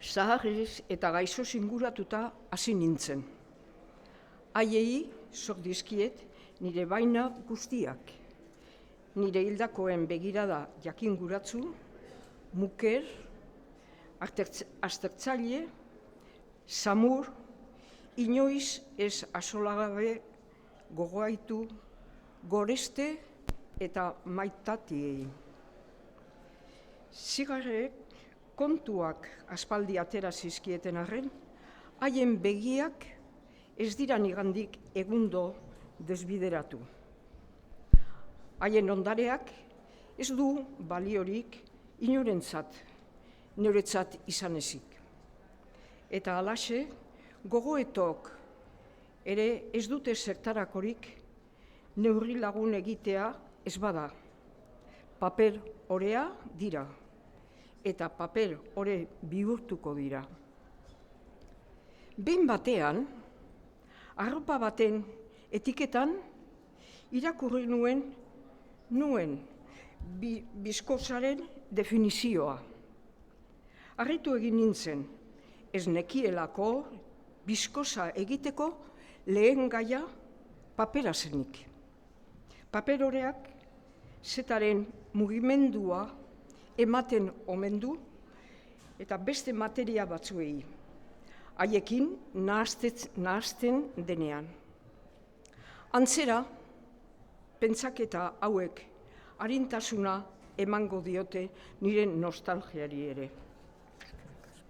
zaharrez eta gaixo inguratuta hasi nintzen. Haiei zor dizkiet nire baina guztiak, nire hildakoen begirada jakinguratzu, muker, aztertzaile, samur, inoiz ez asolagabe gogoaitu, goreste eta maitatiei. Zigarrek kontuak aspaldi atera zizkieten arren, haien begiak ez dira nigandik egundo desbideratu. Haien ondareak ez du baliorik inorentzat, neuretzat izan ezik. Eta halaxe, gogoetok ere ez dute zertarakorik neurri lagun egitea ez bada. Paper orea dira, eta paper ore bihurtuko dira. Behin batean, arropa baten etiketan irakurri nuen bizkozaren definizioa. Harritu egin nintzen, ez nekielako bizkoza egiteko lehen gaia papera zenik. Paper oreak zetaren mugimendua ematen omen du eta beste materia batzuei, haiekin nahasten denean. Antzera, pentsaketa hauek arintasuna emango diote nire nostalgiari ere.